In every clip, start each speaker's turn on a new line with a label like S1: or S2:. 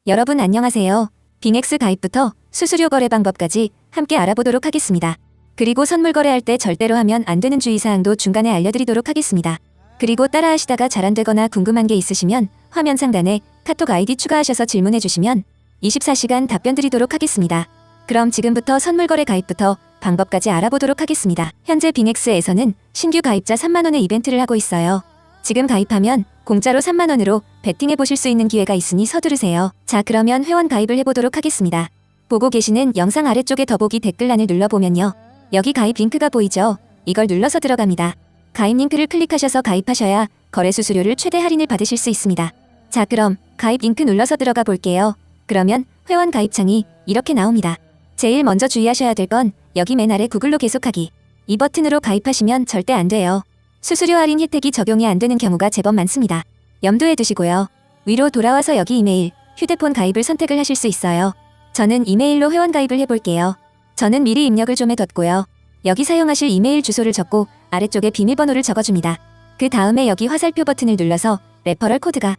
S1: 여러분 안녕하세요. 빙엑스 가입부터 수수료 거래 방법까지 함께 알아보도록 하겠습니다. 그리고 선물 거래할 때 절대로 하면 안 되는 주의사항도 중간에 알려드리도록 하겠습니다. 그리고 따라하시다가 잘 안 되거나 궁금한 게 있으시면 화면 상단에 카톡 아이디 추가하셔서 질문해 주시면 24시간 답변 드리도록 하겠습니다. 그럼 지금부터 선물 거래 가입부터 방법까지 알아보도록 하겠습니다. 현재 빙엑스에서는 신규 가입자 3만원의 이벤트를 하고 있어요. 지금 가입하면 공짜로 3만원으로 베팅해 보실 수 있는 기회가 있으니 서두르세요. 자, 그러면 회원 가입을 해보도록 하겠습니다. 보고 계시는 영상 아래쪽에 더보기 댓글란을 눌러보면요. 여기 가입 링크가 보이죠? 이걸 눌러서 들어갑니다. 가입 링크를 클릭하셔서 가입하셔야 거래 수수료를 최대 할인을 받으실 수 있습니다. 자, 그럼 가입 링크 눌러서 들어가 볼게요. 그러면 회원 가입창이 이렇게 나옵니다. 제일 먼저 주의하셔야 될 건 여기 맨 아래 구글로 계속하기. 이 버튼으로 가입하시면 절대 안 돼요. 수수료 할인 혜택이 적용이 안 되는 경우가 제법 많습니다. 염두에 두시고요. 위로 돌아와서 여기 이메일, 휴대폰 가입을 선택을 하실 수 있어요. 저는 이메일로 회원 가입을 해볼게요. 저는 미리 입력을 좀 해뒀고요. 여기 사용하실 이메일 주소를 적고 아래쪽에 비밀번호를 적어줍니다. 그 다음에 여기 화살표 버튼을 눌러서 레퍼럴 코드가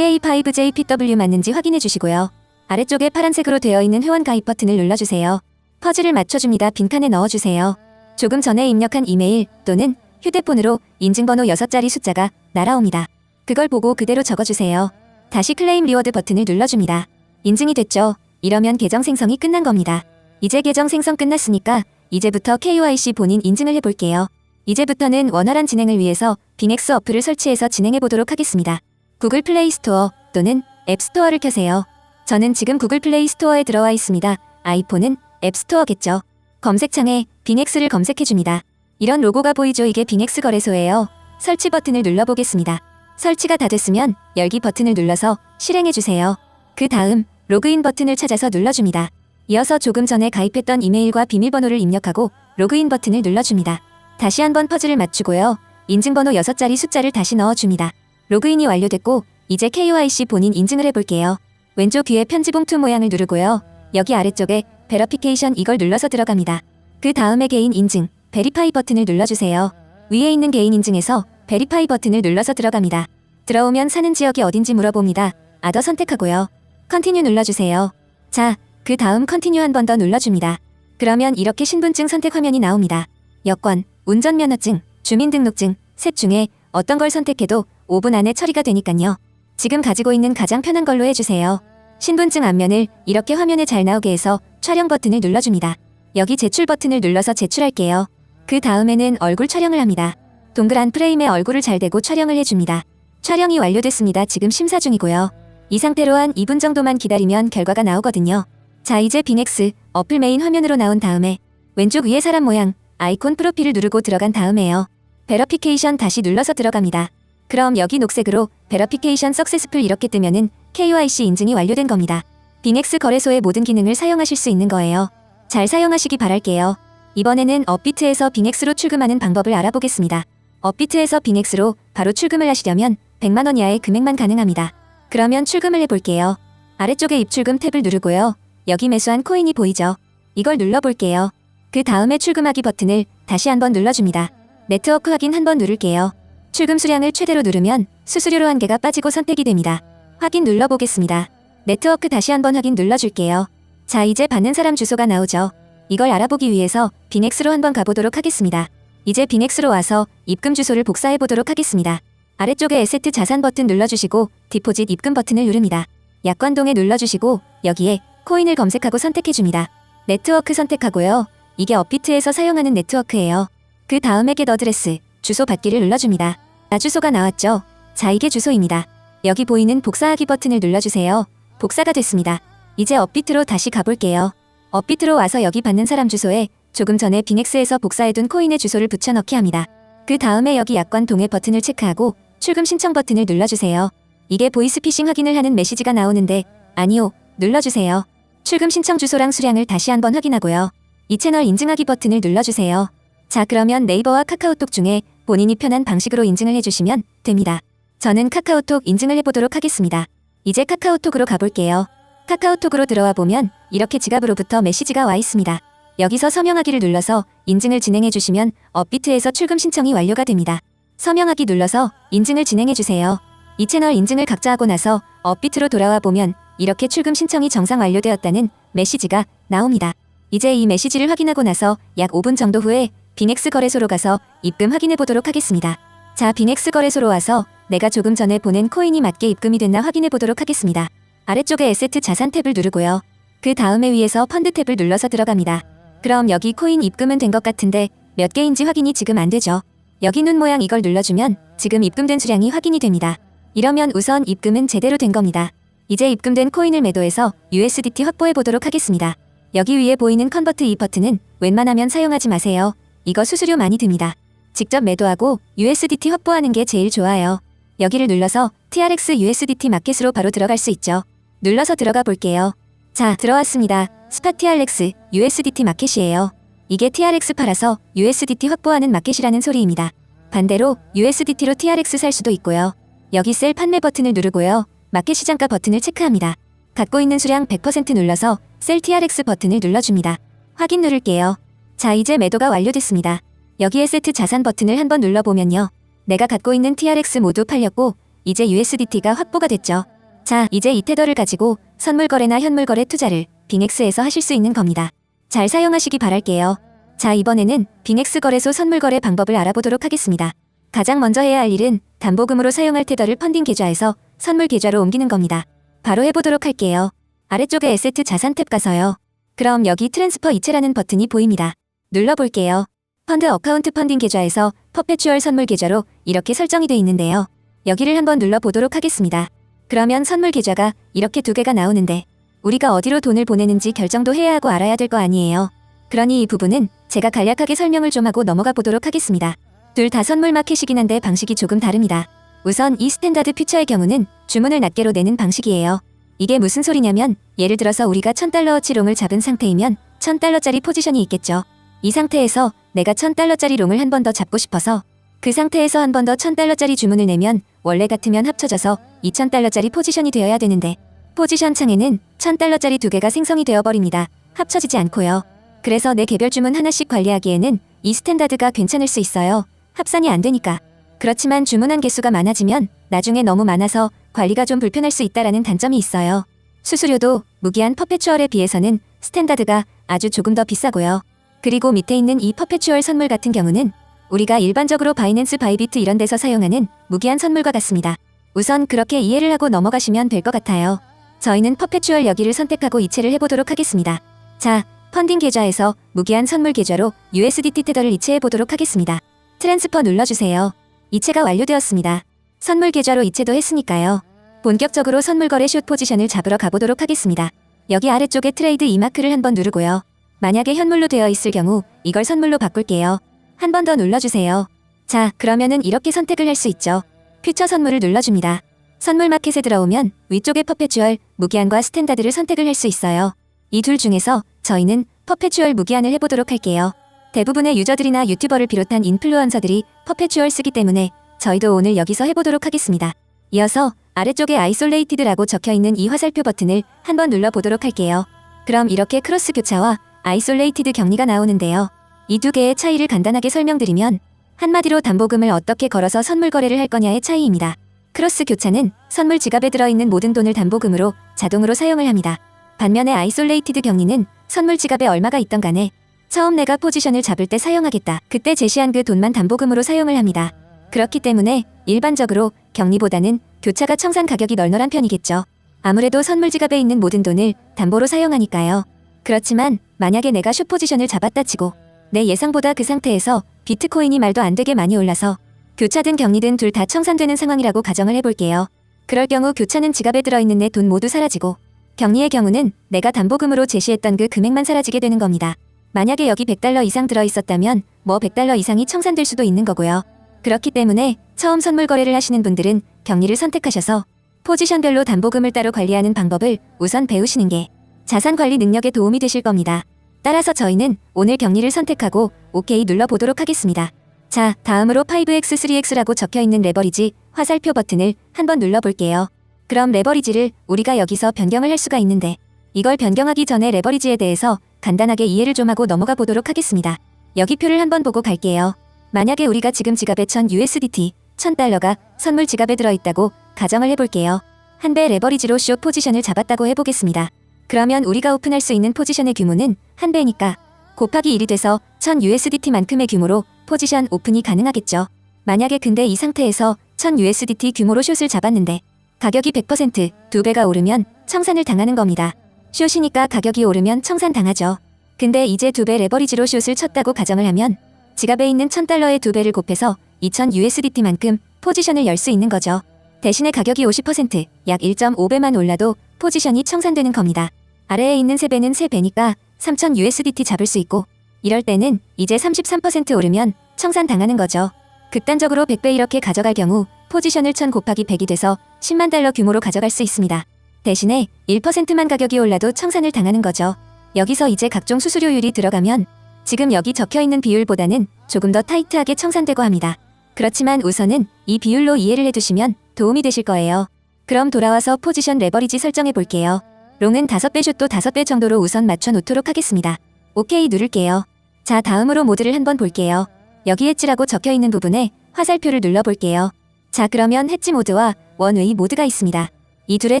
S1: CA5JPW 맞는지 확인해 주시고요. 아래쪽에 파란색으로 되어 있는 회원 가입 버튼을 눌러주세요. 퍼즐을 맞춰줍니다. 빈칸에 넣어주세요. 조금 전에 입력한 이메일 또는 휴대폰으로 인증번호 6자리 숫자가 날아옵니다. 그걸 보고 그대로 적어주세요. 다시 클레임 리워드 버튼을 눌러줍니다. 인증이 됐죠? 이러면 계정 생성이 끝난 겁니다. 이제 계정 생성 끝났으니까 이제부터 KYC 본인 인증을 해볼게요. 이제부터는 원활한 진행을 위해서 빙엑스 어플을 설치해서 진행해보도록 하겠습니다. 구글 플레이 스토어 또는 앱 스토어를 켜세요. 저는 지금 구글 플레이 스토어에 들어와 있습니다. 아이폰은 앱 스토어겠죠. 검색창에 빙엑스를 검색해줍니다. 이런 로고가 보이죠? 이게 빙엑스 거래소예요. 설치 버튼을 눌러보겠습니다. 설치가 다 됐으면 열기 버튼을 눌러서 실행해주세요. 그 다음 로그인 버튼을 찾아서 눌러줍니다. 이어서 조금 전에 가입했던 이메일과 비밀번호를 입력하고 로그인 버튼을 눌러줍니다. 다시 한번 퍼즐을 맞추고요. 인증번호 6자리 숫자를 다시 넣어줍니다. 로그인이 완료됐고 이제 KYC 본인 인증을 해볼게요. 왼쪽 위에 편지봉투 모양을 누르고요. 여기 아래쪽에 베러피케이션 이걸 눌러서 들어갑니다. 그 다음에 개인 인증, 베리파이 버튼을 눌러주세요. 위에 있는 개인 인증에서 베리파이 버튼을 눌러서 들어갑니다. 들어오면 사는 지역이 어딘지 물어봅니다. 아더 선택하고요. 컨티뉴 눌러주세요. 자, 그 다음 컨티뉴 한 번 더 눌러줍니다. 그러면 이렇게 신분증 선택 화면이 나옵니다. 여권, 운전면허증, 주민등록증, 셋 중에 어떤 걸 선택해도 5분 안에 처리가 되니깐요. 지금 가지고 있는 가장 편한 걸로 해주세요. 신분증 앞면을 이렇게 화면에 잘 나오게 해서 촬영 버튼을 눌러줍니다. 여기 제출 버튼을 눌러서 제출할게요. 그 다음에는 얼굴 촬영을 합니다. 동그란 프레임에 얼굴을 잘 대고 촬영을 해줍니다. 촬영이 완료됐습니다. 지금 심사 중이고요. 이 상태로 한 2분 정도만 기다리면 결과가 나오거든요. 자, 이제 빙엑스 어플 메인 화면으로 나온 다음에 왼쪽 위에 사람 모양 아이콘 프로필을 누르고 들어간 다음에요. 베러피케이션 다시 눌러서 들어갑니다. 그럼 여기 녹색으로 베러피케이션 석세스풀 이렇게 뜨면은 KYC 인증이 완료된 겁니다. 빙엑스 거래소의 모든 기능을 사용하실 수 있는 거예요. 잘 사용하시기 바랄게요. 이번에는 업비트에서 빙엑스로 출금하는 방법을 알아보겠습니다. 업비트에서 빙엑스로 바로 출금을 하시려면 100만원 이하의 금액만 가능합니다. 그러면 출금을 해볼게요. 아래쪽에 입출금 탭을 누르고요. 여기 매수한 코인이 보이죠? 이걸 눌러볼게요. 그 다음에 출금하기 버튼을 다시 한번 눌러줍니다. 네트워크 확인 한번 누를게요. 출금 수량을 최대로 누르면 수수료로 한 개가 빠지고 선택이 됩니다. 확인 눌러보겠습니다. 네트워크 다시 한번 확인 눌러줄게요. 자, 이제 받는 사람 주소가 나오죠. 이걸 알아보기 위해서 빙엑스로 한번 가보도록 하겠습니다. 이제 빙엑스로 와서 입금 주소를 복사해보도록 하겠습니다. 아래쪽에 에세트 자산 버튼 눌러주시고 디포짓 입금 버튼을 누릅니다. 약관동에 눌러주시고 여기에 코인을 검색하고 선택해줍니다. 네트워크 선택하고요. 이게 업비트에서 사용하는 네트워크예요. 그 다음에 겟 어드레스, 주소 받기를 눌러줍니다. 주소가 나왔죠? 자, 이게 주소입니다. 여기 보이는 복사하기 버튼을 눌러주세요. 복사가 됐습니다. 이제 업비트로 다시 가볼게요. 업비트로 와서 여기 받는 사람 주소에 조금 전에 빙엑스에서 복사해둔 코인의 주소를 붙여넣기 합니다. 그 다음에 여기 약관 동의 버튼을 체크하고 출금 신청 버튼을 눌러주세요. 이게 보이스피싱 확인을 하는 메시지가 나오는데 아니요, 눌러주세요. 출금 신청 주소랑 수량을 다시 한번 확인하고요. 이 채널 인증하기 버튼을 눌러주세요. 자, 그러면 네이버와 카카오톡 중에 본인이 편한 방식으로 인증을 해주시면 됩니다. 저는 카카오톡 인증을 해보도록 하겠습니다. 이제 카카오톡으로 가볼게요. 카카오톡으로 들어와 보면 이렇게 지갑으로부터 메시지가 와 있습니다. 여기서 서명하기를 눌러서 인증을 진행해 주시면 업비트에서 출금 신청이 완료가 됩니다. 서명하기 눌러서 인증을 진행해 주세요. 이 채널 인증을 각자 하고 나서 업비트로 돌아와 보면 이렇게 출금 신청이 정상 완료되었다는 메시지가 나옵니다. 이제 이 메시지를 확인하고 나서 약 5분 정도 후에 빙엑스 거래소로 가서 입금 확인해 보도록 하겠습니다. 자, 빙엑스 거래소로 와서 내가 조금 전에 보낸 코인이 맞게 입금이 됐나 확인해 보도록 하겠습니다. 아래쪽에 에세트 자산 탭을 누르고요. 그 다음에 위에서 펀드 탭을 눌러서 들어갑니다. 그럼 여기 코인 입금은 된 것 같은데 몇 개인지 확인이 지금 안 되죠. 여기 눈 모양 이걸 눌러주면 지금 입금된 수량이 확인이 됩니다. 이러면 우선 입금은 제대로 된 겁니다. 이제 입금된 코인을 매도해서 USDT 확보해 보도록 하겠습니다. 여기 위에 보이는 컨버트 이 버튼은 웬만하면 사용하지 마세요. 이거 수수료 많이 듭니다. 직접 매도하고 USDT 확보하는 게 제일 좋아요. 여기를 눌러서 TRX USDT 마켓으로 바로 들어갈 수 있죠. 눌러서 들어가 볼게요. 자, 들어왔습니다. 스팟 TRX USDT 마켓이에요. 이게 TRX 팔아서 USDT 확보하는 마켓이라는 소리입니다. 반대로 USDT로 TRX 살 수도 있고요. 여기 셀 판매 버튼을 누르고요. 마켓 시장가 버튼을 체크합니다. 갖고 있는 수량 100% 눌러서 셀 TRX 버튼을 눌러줍니다. 확인 누를게요. 자, 이제 매도가 완료됐습니다. 여기에 세트 자산 버튼을 한번 눌러보면요. 내가 갖고 있는 TRX 모두 팔렸고 이제 USDT가 확보가 됐죠. 자, 이제 이 테더를 가지고 선물 거래나 현물 거래 투자를 빙엑스에서 하실 수 있는 겁니다. 잘 사용하시기 바랄게요. 자, 이번에는 빙엑스 거래소 선물 거래 방법을 알아보도록 하겠습니다. 가장 먼저 해야 할 일은 담보금으로 사용할 테더를 펀딩 계좌에서 선물 계좌로 옮기는 겁니다. 바로 해보도록 할게요. 아래쪽에 에세트 자산 탭 가서요. 그럼 여기 트랜스퍼 이체라는 버튼이 보입니다. 눌러볼게요. 펀드 어카운트 펀딩 계좌에서 퍼페추얼 선물 계좌로 이렇게 설정이 돼 있는데요. 여기를 한번 눌러보도록 하겠습니다. 그러면 선물 계좌가 이렇게 두 개가 나오는데 우리가 어디로 돈을 보내는지 결정도 해야 하고 알아야 될 거 아니에요. 그러니 이 부분은 제가 간략하게 설명을 좀 하고 넘어가 보도록 하겠습니다. 둘 다 선물 마켓이긴 한데 방식이 조금 다릅니다. 우선 이 스탠다드 퓨처의 경우는 주문을 낱개로 내는 방식이에요. 이게 무슨 소리냐면 예를 들어서 우리가 $1000어치 롱을 잡은 상태이면 $1000짜리 포지션이 있겠죠. 이 상태에서 내가 $1000짜리 롱을 한 번 더 잡고 싶어서 그 상태에서 한 번 더 $1000짜리 주문을 내면 원래 같으면 합쳐져서 $2000짜리 포지션이 되어야 되는데 포지션 창에는 $1000짜리 두 개가 생성이 되어버립니다. 합쳐지지 않고요. 그래서 내 개별 주문 하나씩 관리하기에는 이 스탠다드가 괜찮을 수 있어요. 합산이 안 되니까. 그렇지만 주문한 개수가 많아지면 나중에 너무 많아서 관리가 좀 불편할 수 있다라는 단점이 있어요. 수수료도 무기한 퍼페추얼에 비해서는 스탠다드가 아주 조금 더 비싸고요. 그리고 밑에 있는 이 퍼페추얼 선물 같은 경우는 우리가 일반적으로 바이낸스 바이비트 이런 데서 사용하는 무기한 선물과 같습니다. 우선 그렇게 이해를 하고 넘어가시면 될 것 같아요. 저희는 퍼페추얼 여기를 선택하고 이체를 해보도록 하겠습니다. 자, 펀딩 계좌에서 무기한 선물 계좌로 USDT 테더를 이체해 보도록 하겠습니다. 트랜스퍼 눌러주세요. 이체가 완료되었습니다. 선물 계좌로 이체도 했으니까요. 본격적으로 선물 거래 숏 포지션을 잡으러 가보도록 하겠습니다. 여기 아래쪽에 트레이드 이 마크를 한번 누르고요. 만약에 현물로 되어 있을 경우 이걸 선물로 바꿀게요. 한 번 더 눌러주세요. 자, 그러면은 이렇게 선택을 할 수 있죠. 퓨처 선물을 눌러줍니다. 선물 마켓에 들어오면 위쪽에 퍼페추얼, 무기한과 스탠다드를 선택을 할 수 있어요. 이 둘 중에서 저희는 퍼페추얼 무기한을 해보도록 할게요. 대부분의 유저들이나 유튜버를 비롯한 인플루언서들이 퍼페추얼 쓰기 때문에 저희도 오늘 여기서 해보도록 하겠습니다. 이어서 아래쪽에 아이솔레이티드라고 적혀있는 이 화살표 버튼을 한번 눌러보도록 할게요. 그럼 이렇게 크로스 교차와 아이솔레이티드 격리가 나오는데요. 이 두 개의 차이를 간단하게 설명드리면 한마디로 담보금을 어떻게 걸어서 선물 거래를 할 거냐의 차이입니다. 크로스 교차는 선물 지갑에 들어있는 모든 돈을 담보금으로 자동으로 사용을 합니다. 반면에 아이솔레이티드 격리는 선물 지갑에 얼마가 있던 간에 처음 내가 포지션을 잡을 때 사용하겠다. 그때 제시한 그 돈만 담보금으로 사용을 합니다. 그렇기 때문에 일반적으로 격리보다는 교차가 청산 가격이 널널한 편이겠죠. 아무래도 선물 지갑에 있는 모든 돈을 담보로 사용하니까요. 그렇지만 만약에 내가 숏 포지션을 잡았다 치고 내 예상보다 그 상태에서 비트코인이 말도 안 되게 많이 올라서 교차든 격리든 둘 다 청산되는 상황이라고 가정을 해볼게요. 그럴 경우 교차는 지갑에 들어있는 내 돈 모두 사라지고 격리의 경우는 내가 담보금으로 제시했던 그 금액만 사라지게 되는 겁니다. 만약에 여기 $100 이상 들어있었다면 뭐 $100 이상이 청산될 수도 있는 거고요. 그렇기 때문에 처음 선물 거래를 하시는 분들은 격리를 선택하셔서 포지션별로 담보금을 따로 관리하는 방법을 우선 배우시는 게 자산 관리 능력에 도움이 되실 겁니다. 따라서 저희는 오늘 격리를 선택하고 OK 눌러보도록 하겠습니다. 자, 다음으로 5X, 3X라고 적혀있는 레버리지 화살표 버튼을 한번 눌러볼게요. 그럼 레버리지를 우리가 여기서 변경을 할 수가 있는데 이걸 변경하기 전에 레버리지에 대해서 간단하게 이해를 좀 하고 넘어가 보도록 하겠습니다. 여기 표를 한번 보고 갈게요. 만약에 우리가 지금 지갑에 $1000 USDT, $1000가 선물 지갑에 들어있다고 가정을 해볼게요. 한 배 레버리지로 숏 포지션을 잡았다고 해보겠습니다. 그러면 우리가 오픈할 수 있는 포지션의 규모는 한 배니까 곱하기 1이 돼서 1000USDT만큼의 규모로 포지션 오픈이 가능하겠죠. 만약에 근데 이 상태에서 1000USDT 규모로 숏을 잡았는데 가격이 100% 2배가 오르면 청산을 당하는 겁니다. 숏이니까 가격이 오르면 청산당하죠. 근데 이제 2배 레버리지로 숏을 쳤다고 가정을 하면 지갑에 있는 $1000의 2배를 곱해서 2000USDT만큼 포지션을 열 수 있는 거죠. 대신에 가격이 50%, 약 1.5배만 올라도 포지션이 청산되는 겁니다. 아래에 있는 3배는 3배니까 3000USDT 잡을 수 있고 이럴 때는 이제 33% 오르면 청산당하는 거죠. 극단적으로 100배 이렇게 가져갈 경우 포지션을 1000 곱하기 100이 돼서 10만 달러 규모로 가져갈 수 있습니다. 대신에 1%만 가격이 올라도 청산을 당하는 거죠. 여기서 이제 각종 수수료율이 들어가면 지금 여기 적혀있는 비율보다는 조금 더 타이트하게 청산되고 합니다. 그렇지만 우선은 이 비율로 이해를 해두시면 도움이 되실 거예요. 그럼 돌아와서 포지션 레버리지 설정해 볼게요. 롱은 5배 숏도 5배 정도로 우선 맞춰 놓도록 하겠습니다. 오케이 누를게요. 자, 다음으로 모드를 한번 볼게요. 여기 해지라고 적혀있는 부분에 화살표를 눌러볼게요. 자, 그러면 해지 모드와 원웨이 모드가 있습니다. 이 둘의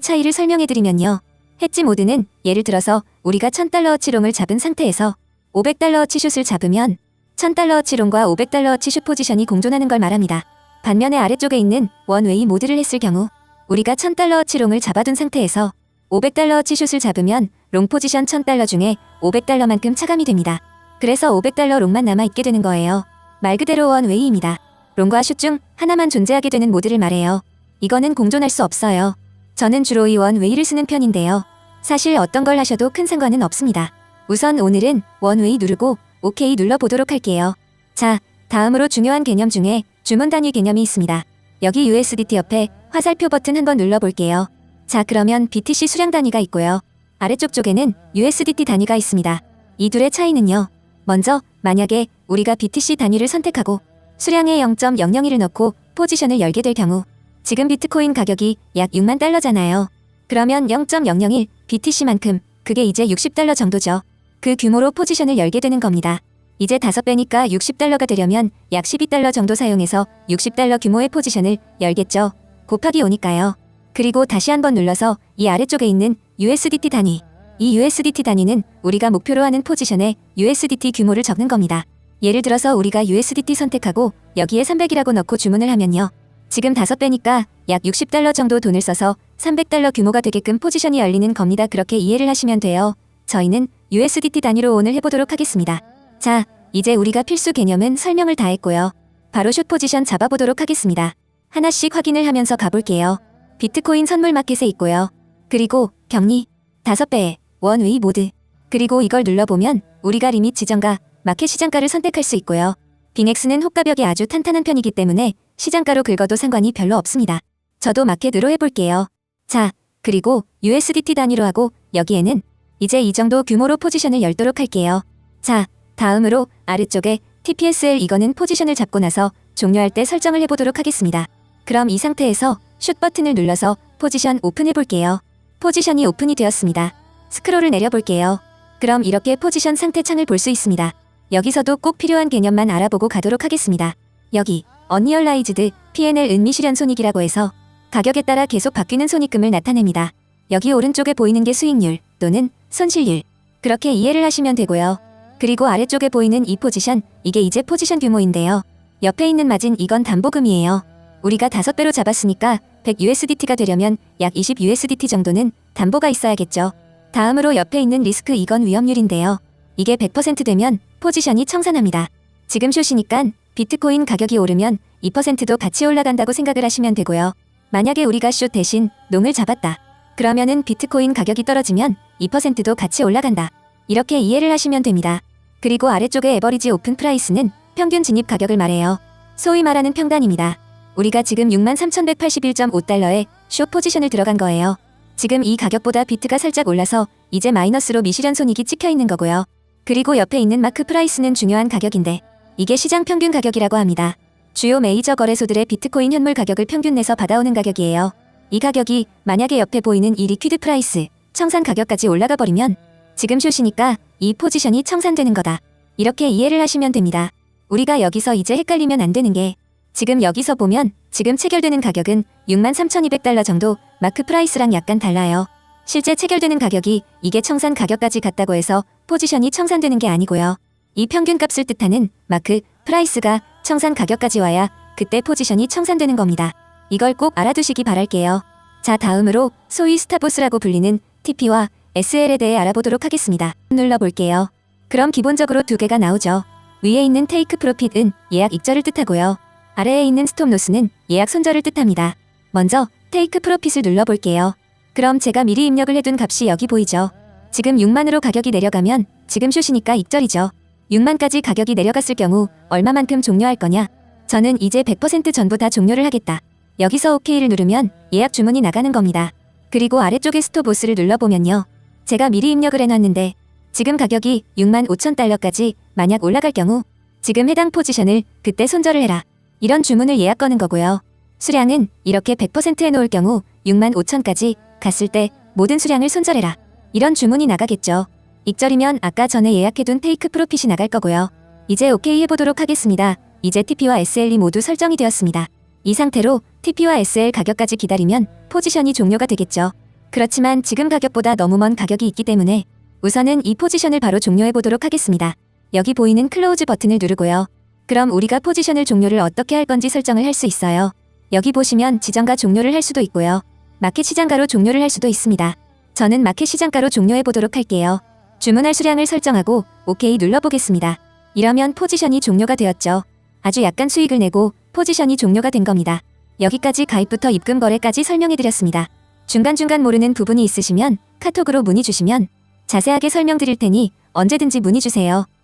S1: 차이를 설명해드리면요. 해지 모드는 예를 들어서 우리가 $1000어치 롱을 잡은 상태에서 $500어치 숏을 잡으면 $1000어치 롱과 $500어치 숏 포지션이 공존하는 걸 말합니다. 반면에 아래쪽에 있는 원웨이 모드를 했을 경우 우리가 $1000어치 롱을 잡아둔 상태에서 $500어치 숏을 잡으면 롱 포지션 $1000 중에 $500만큼 차감이 됩니다. 그래서 $500 롱만 남아있게 되는 거예요. 말 그대로 원웨이입니다. 롱과 숏 중 하나만 존재하게 되는 모드를 말해요. 이거는 공존할 수 없어요. 저는 주로 이 원웨이를 쓰는 편인데요. 사실 어떤 걸 하셔도 큰 상관은 없습니다. 우선 오늘은 원웨이 누르고 오케이 눌러보도록 할게요. 자, 다음으로 중요한 개념 중에 주문 단위 개념이 있습니다. 여기 USDT 옆에 화살표 버튼 한번 눌러볼게요. 자, 그러면 BTC 수량 단위가 있고요. 아래쪽 쪽에는 USDT 단위가 있습니다. 이 둘의 차이는요. 먼저 만약에 우리가 BTC 단위를 선택하고 수량에 0.001을 넣고 포지션을 열게 될 경우 지금 비트코인 가격이 약 6만 달러잖아요. 그러면 0.001 BTC만큼 그게 이제 $60 정도죠. 그 규모로 포지션을 열게 되는 겁니다. 이제 5배니까 $60가 되려면 약 $12 정도 사용해서 $60 규모의 포지션을 열겠죠. 곱하기 5니까요. 그리고 다시 한번 눌러서 이 아래쪽에 있는 USDT 단위. 이 USDT 단위는 우리가 목표로 하는 포지션의 USDT 규모를 적는 겁니다. 예를 들어서 우리가 USDT 선택하고 여기에 300이라고 넣고 주문을 하면요. 지금 5배니까 약 $60 정도 돈을 써서 $300 규모가 되게끔 포지션이 열리는 겁니다. 그렇게 이해를 하시면 돼요. 저희는 USDT 단위로 오늘 해보도록 하겠습니다. 자, 이제 우리가 필수 개념은 설명을 다 했고요. 바로 숏 포지션 잡아보도록 하겠습니다. 하나씩 확인을 하면서 가볼게요. 비트코인 선물 마켓에 있고요. 그리고 격리 5배의 원웨이 모드. 그리고 이걸 눌러보면 우리가 리밋 지정과 마켓 시장가를 선택할 수 있고요. 빙엑스는 호가벽이 아주 탄탄한 편이기 때문에 시장가로 긁어도 상관이 별로 없습니다. 저도 마켓으로 해볼게요. 자, 그리고 USDT 단위로 하고 여기에는 이제 이 정도 규모로 포지션을 열도록 할게요. 자, 다음으로 아래쪽에 TPSL 이거는 포지션을 잡고 나서 종료할 때 설정을 해보도록 하겠습니다. 그럼 이 상태에서 슛 버튼을 눌러서 포지션 오픈해볼게요. 포지션이 오픈이 되었습니다. 스크롤을 내려볼게요. 그럼 이렇게 포지션 상태 창을 볼 수 있습니다. 여기서도 꼭 필요한 개념만 알아보고 가도록 하겠습니다. 여기 언리얼라이즈드 P&L 은미실현 손익이라고 해서 가격에 따라 계속 바뀌는 손익금을 나타냅니다. 여기 오른쪽에 보이는 게 수익률 또는 손실률. 그렇게 이해를 하시면 되고요. 그리고 아래쪽에 보이는 이 포지션, 이게 이제 포지션 규모인데요. 옆에 있는 마진 이건 담보금이에요. 우리가 5배로 잡았으니까 100USDT가 되려면 약 20USDT 정도는 담보가 있어야겠죠. 다음으로 옆에 있는 리스크 이건 위험률인데요. 이게 100% 되면 포지션이 청산합니다. 지금 숏이니깐 비트코인 가격이 오르면 2%도 같이 올라간다고 생각을 하시면 되고요. 만약에 우리가 숏 대신 롱을 잡았다. 그러면은 비트코인 가격이 떨어지면 2%도 같이 올라간다. 이렇게 이해를 하시면 됩니다. 그리고 아래쪽에 에버리지 오픈 프라이스는 평균 진입 가격을 말해요. 소위 말하는 평단입니다. 우리가 지금 63,181.5달러에 숏 포지션을 들어간 거예요. 지금 이 가격보다 비트가 살짝 올라서 이제 마이너스로 미실현 손익이 찍혀 있는 거고요. 그리고 옆에 있는 마크 프라이스는 중요한 가격인데 이게 시장 평균 가격이라고 합니다. 주요 메이저 거래소들의 비트코인 현물 가격을 평균 내서 받아오는 가격이에요. 이 가격이 만약에 옆에 보이는 이 리퀴드 프라이스, 청산 가격까지 올라가 버리면 지금 숏이니까 이 포지션이 청산되는 거다. 이렇게 이해를 하시면 됩니다. 우리가 여기서 이제 헷갈리면 안 되는 게 지금 여기서 보면 지금 체결되는 가격은 63,200달러 정도, 마크 프라이스랑 약간 달라요. 실제 체결되는 가격이 이게 청산 가격까지 같다고 해서 포지션이 청산되는 게 아니고요. 이 평균값을 뜻하는 마크 프라이스가 청산 가격까지 와야 그때 포지션이 청산되는 겁니다. 이걸 꼭 알아두시기 바랄게요. 자, 다음으로 소위 스탑로스라고 불리는 TP와 SL에 대해 알아보도록 하겠습니다. 눌러볼게요. 그럼 기본적으로 두 개가 나오죠. 위에 있는 테이크 프로핏은 예약 익절을 뜻하고요. 아래에 있는 스톱로스는 예약 손절을 뜻합니다. 먼저 테이크 프로핏을 눌러볼게요. 그럼 제가 미리 입력을 해둔 값이 여기 보이죠? 지금 6만으로 가격이 내려가면 지금 숏이니까 익절이죠. 6만까지 가격이 내려갔을 경우 얼마만큼 종료할 거냐? 저는 이제 100% 전부 다 종료를 하겠다. 여기서 OK를 누르면 예약 주문이 나가는 겁니다. 그리고 아래쪽에 스톱로스를 눌러보면요. 제가 미리 입력을 해놨는데 지금 가격이 65,000달러까지 만약 올라갈 경우 지금 해당 포지션을 그때 손절을 해라. 이런 주문을 예약 거는 거고요. 수량은 이렇게 100% 해놓을 경우 65,000까지 갔을 때 모든 수량을 손절해라. 이런 주문이 나가겠죠. 익절이면 아까 전에 예약해둔 테이크 프로핏이 나갈 거고요. 이제 OK 해보도록 하겠습니다. 이제 TP와 SL이 모두 설정이 되었습니다. 이 상태로 TP와 SL 가격까지 기다리면 포지션이 종료가 되겠죠. 그렇지만 지금 가격보다 너무 먼 가격이 있기 때문에 우선은 이 포지션을 바로 종료해보도록 하겠습니다. 여기 보이는 클로우즈 버튼을 누르고요. 그럼 우리가 포지션을 종료를 어떻게 할 건지 설정을 할 수 있어요. 여기 보시면 지정가 종료를 할 수도 있고요. 마켓 시장가로 종료를 할 수도 있습니다. 저는 마켓 시장가로 종료해보도록 할게요. 주문할 수량을 설정하고 OK 눌러보겠습니다. 이러면 포지션이 종료가 되었죠. 아주 약간 수익을 내고 포지션이 종료가 된 겁니다. 여기까지 가입부터 입금 거래까지 설명해드렸습니다. 중간중간 모르는 부분이 있으시면 카톡으로 문의 주시면 자세하게 설명드릴 테니 언제든지 문의 주세요.